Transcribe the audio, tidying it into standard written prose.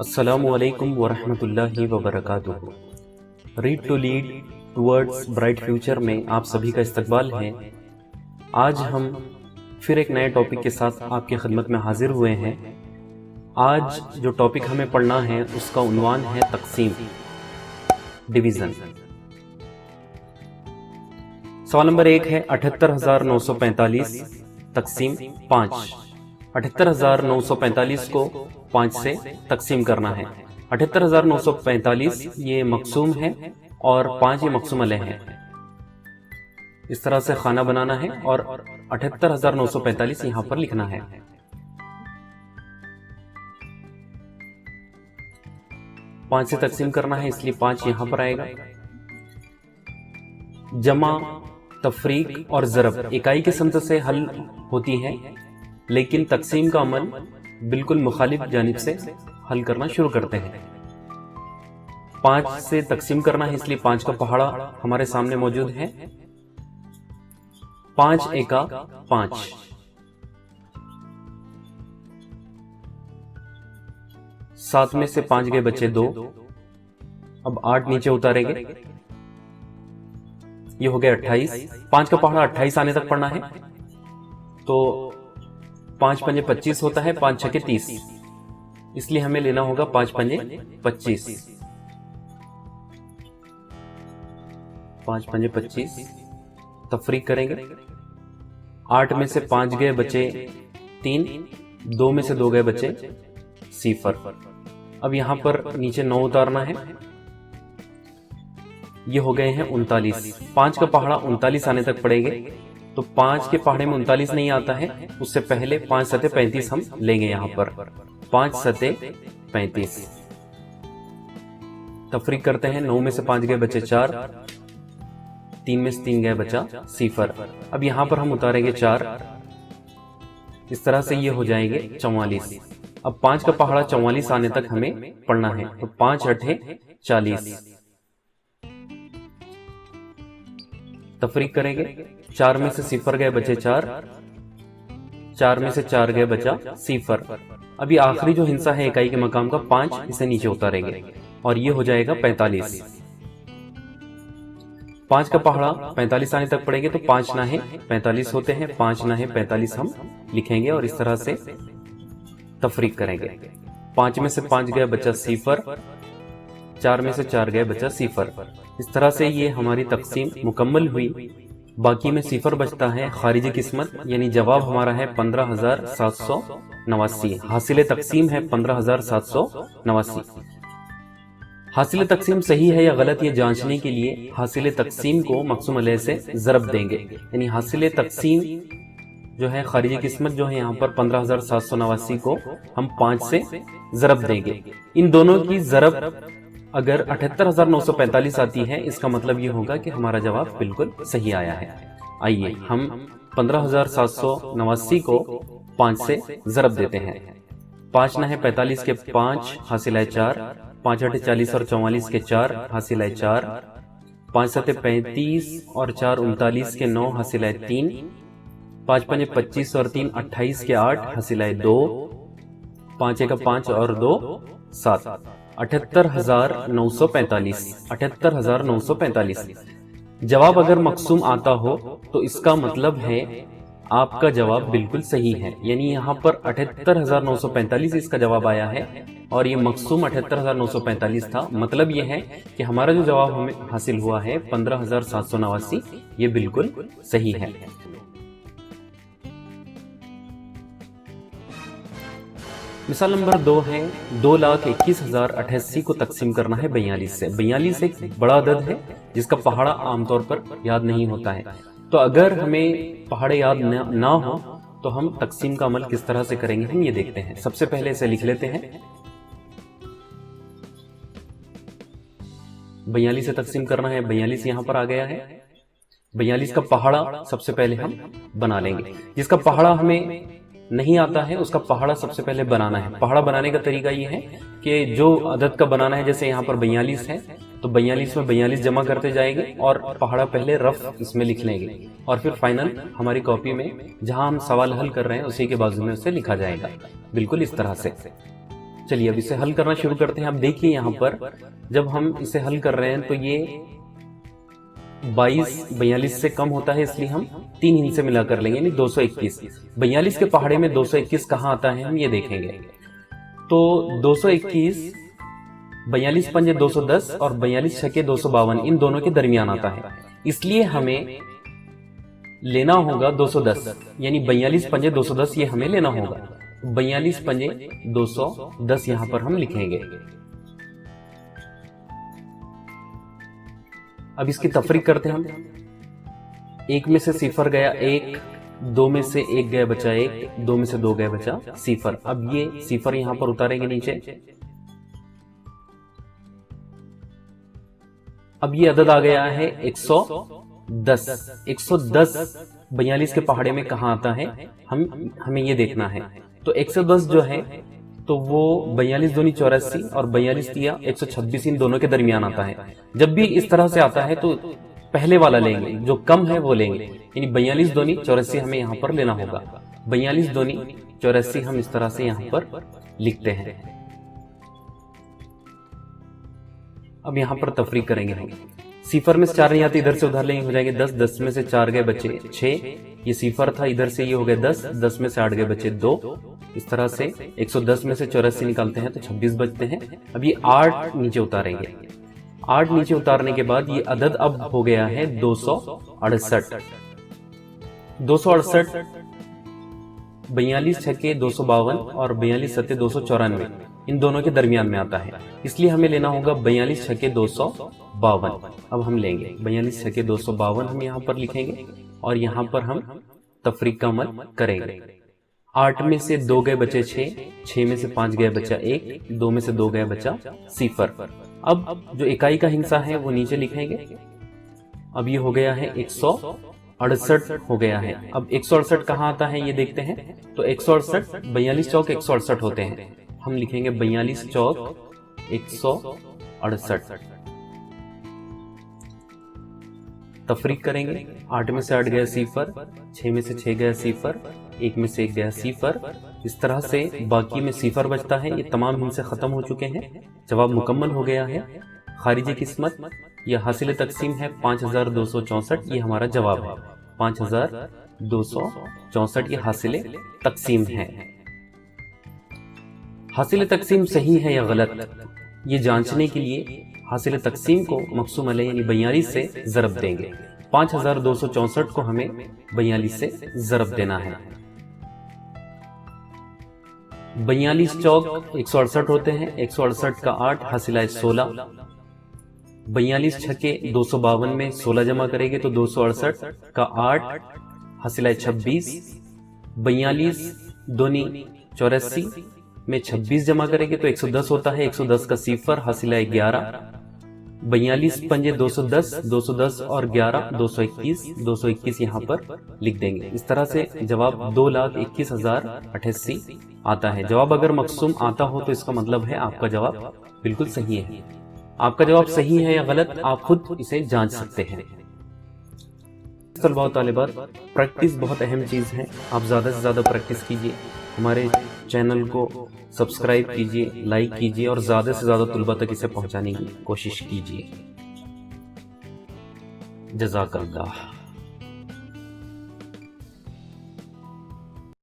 अस्सलामुअलैकुम वरहमतुल्लाहि वबरकातुहू। Read to lead towards bright future में आप सभी का इस्तकबाल है। आज हम फिर एक नए टॉपिक के साथ आपकी खिदमत में हाजिर हुए हैं। आज जो टॉपिक हमें पढ़ना है उसका उन्वान है तकसीम, डिवीज़न। सवाल नंबर 1 है 78,945 तकसीम 5। 78,945 को 5 से तकसीम करना है। 78,945 ये मकसूम है और 5 ये मकसूम अलह है। इस तरह से खाना बनाना है और 78,945 यहां पर लिखना है। पांच से तकसीम करना है इसलिए 5 यहां पर आएगा। जमा, तफरीक और ज़रब इकाई की समत से हल होती है, लेकिन तकसीम का अमल बिल्कुल मुखालिफ जानिब से हल करना शुरू करते हैं। 5 से तकसीम करना है इसलिए 5 का पहाड़ा हमारे सामने मौजूद है। 5 एका 5, 7 में से 5 गए बचे 2। अब 8 नीचे उतारेंगे, ये हो गया 28। 5 का पहाड़ा 28 आने तक पढ़ना है, तो 5 पंजे 25 होता है, 5 छके 30, इसलिए हमें लेना होगा 5 पंजे 25। 5 पंजे 25 तफरीक करेंगे। 8 में से 5 गए बचे 3, 2 में से 2 गए बचे 0। अब यहां पर नीचे 9 उतारना है, ये हो गए हैं 39। 5 का पहाड़ा 39 आने तक पड़ेंगे, तो 5 के पहाड़े में 39 नहीं आता है, उससे पहले 5 सते 35 हम लेंगे। यहां पर 5 सते 35 तफरीक करते हैं। 9 में से 5 गए बचे 4, 3 में से 3 गए बचा 0। अब यहां पर हम उतारेंगे 4, इस तरह से ये हो जाएंगे 44। अब 5 का पहाड़ा 44 आने तक हमें पढ़ना है, तो 5 अठे 40 तफरीक करेंगे। 4 में से 0 गए बचे 4, 4 में से 4 गए बचा 0। अभी आखिरी जो हिस्सा है इकाई के मकाम का 5, इसे नीचे उतारेंगे और ये हो जाएगा 45। 5 का पहाड़ा 45 आने तक पड़ेंगे, तो 5 नाहे 45 होते हैं, 5 नाहे 45 हम लिखेंगे और इस तरह से तफरीक करेंगे। 5 में से 5 गए बचा 0, 4 में से 4 गए बचा 0। इस तरह से ये हमारी तकसीम मुकम्मल हुई। बाकी में 0 बचता है खारिजी किस्मत, यानी जवाब हमारा है 15,789। हासिल तकसीम है 15,789। हासिल तकसीम सही है या गलत ये जांचने के लिए हासिल तकसीम को मकसूम अलह से ज़रब देंगे, यानी हासिल तकसीम जो है खारिजी किस्मत जो है यहाँ पर 15,789 को हम 5 से ज़रब देंगे। इन दोनों की ज़रब अगर 78,945 आती है, इसका मतलब ये होगा कि हमारा जवाब बिल्कुल सही आया है। आइए हम 15,789 को 5 से ज़रब देते हैं। 5 नाहे 45 के 5 हासिल है 4, 5 अठे 40 और 44 के 4 हासिल है 4, 5 सते 35 और 4 39 के 9 हासिल है 3, 5 पंजे 25 और 3 28 के 8 हासिल है 2, 5 एका 5 और 2 7। 78,945। 78,945 जवाब अगर मकसूम आता हो तो इसका मतलब है आपका जवाब बिल्कुल सही है, यानी यहाँ पर 78,945 इसका जवाब आया है और ये मकसूम 78,945 था। मतलब ये है कि हमारा जो जवाब हमें हासिल हुआ है 15,789, ये बिल्कुल सही है। मिसाल नंबर 2 है 2,21,088 को तकसीम करना है 42 से। 42 एक बड़ा अदद है जिसका पहाड़ा आमतौर पर याद नहीं होता है, तो अगर हमें पहाड़े याद ना हो तो हम तकसीम का अमल किस तरह से करेंगे हम ये देखते हैं। सबसे पहले इसे लिख लेते हैं। 42 से तकसीम करना है, 42 यहां पर आ गया है। 42 का पहाड़ा सबसे पहले हम बना लेंगे। जिसका पहाड़ा हमें नहीं आता है उसका पहाड़ा सबसे पहले बनाना है। पहाड़ा बनाने का तरीका ये है कि जो अदद का बनाना है, जैसे यहाँ पर 42 है तो 42 में 42 जमा करते जाएंगे और पहाड़ा पहले रफ इसमें लिख लेंगे और फिर फाइनल हमारी कॉपी में जहां हम सवाल हल कर रहे हैं उसी के बाजू में उसे लिखा जाएगा, बिल्कुल इस तरह से। चलिए अब इसे हल करना शुरू करते हैं। अब देखिए यहाँ पर जब हम इसे हल कर रहे हैं तो ये 42 से कम होता है, इसलिए हम 3 हिस्से मिला कर लेंगे, यानी 221। 42 के पहाड़े में 221 कहाँ आता है हम ये देखेंगे। तो 221 42 पंजे 210 और 42 छके 252 इन दोनों के दरमियान आता है, इसलिए हमें लेना होगा 210, यानी 42 पंजे 210 ये हमें लेना होगा। 42 पंजे 210 यहां पर हम लिखेंगे। अब इसकी तफरीक करते हैं हम। 1 में से 0 गया 1, 2 में से 1 गया बचा 1, 2 में से 2 गया बचा 0। अब ये 0 यहां पर उतारेंगे नीचे। अब ये अदद आ गया है 110। 110 42 के पहाड़े में कहां आता है हमें ये देखना है। तो 110 जो है तो वो 42 दूनी 84 और 42 दिया 126 इन दोनों के दरमियान आता है। जब भी इस तरह से आता है तो पहले वाला लेंगे, जो कम है वो लेंगे, यानी 42 दूनी 84 हमें यहाँ पर लेना होगा। 42 दूनी 84 हम इस तरह से यहाँ पर लिखते हैं। अब यहाँ पर तफरीक करेंगे हम। 0 में से 4 नहीं आते, इधर से उधार लेंगे, हो जाएंगे 10। 10 में से 4 गए बचे 6, ये 0 था, इधर से ये हो गए 10। 10 में से 8 गए बचे 2। इस तरह से 110 में से 84 निकालते हैं तो 26 बचते हैं। अब ये 8 नीचे उतारेंगे। 8 नीचे उतारने के बाद ये अदद अब हो गया है 268। 268 42 छके 252 और 42 सत्ते 294 इन दोनों के दरमियान में आता है, इसलिए हमें लेना होगा 42 छके 252। अब हम लेंगे 42 छके 252 हम यहाँ पर लिखेंगे और यहाँ पर हम तफरीक का अमल करेंगे। 8 में से 2 गए बचे 6, 6 में से 5 गए बचा 1, 2 में से 2 गए बचा 0। अब जो इकाई का हिस्सा है वो नीचे लिखेंगे। अब ये हो गया है 168 हो गया है। अब 168 कहाँ आता है ये देखते हैं। तो 168 42 चौक 168 होते हैं, हम लिखेंगे 42 चौक 168। तफरीक करेंगे। 8 में से 8 गया 0, 6 में से 6 गया 0, 1 में से 1 गया 0। इस तरह से बाकी में 0 बचता है। ये तमाम हिस्से खत्म हो चुके हैं, जवाब मुकम्मल हो गया है। खारिजी किस्मत यह हासिल तकसीम है 5264, ये हमारा जवाब है। 5264 ये हासिल तकसीम है। हासिल तकसीम सही है या गलत ये जांचने के लिए हासिल तकसीम को मक़सूम अलैह यानी 42 से ज़रब देंगे। 5264 को हमें 42 से ज़रब देना है। 42 चौक 168 होते हैं, 168 का 8 हासिल 16। 42 छके 252 में 16 जमा करेंगे तो 268 का 8 हासिल 26। 42 दूनी 84 में 26 जमा करेंगे तो 110 होता है, 110 का 0 हासिल 11। 42 पंजे 210, 210 और 11 221, 221 यहाँ पर लिख देंगे। इस तरह से जवाब 2,21,088 आता है। जवाब अगर मक़सूम आता हो तो इसका मतलब है आपका जवाब बिल्कुल सही है। आपका जवाब सही है या गलत आप खुद इसे जांच सकते हैं। तलबा और तालिबात, प्रैक्टिस बहुत अहम चीज़ है। आप ज़्यादा से ज़्यादा प्रैक्टिस कीजिए, हमारे चैनल को सब्सक्राइब कीजिए, लाइक कीजिए और ज़्यादा से ज़्यादा तलबा तक इसे पहुंचाने की कोशिश कीजिए। जज़ाकल्लाह।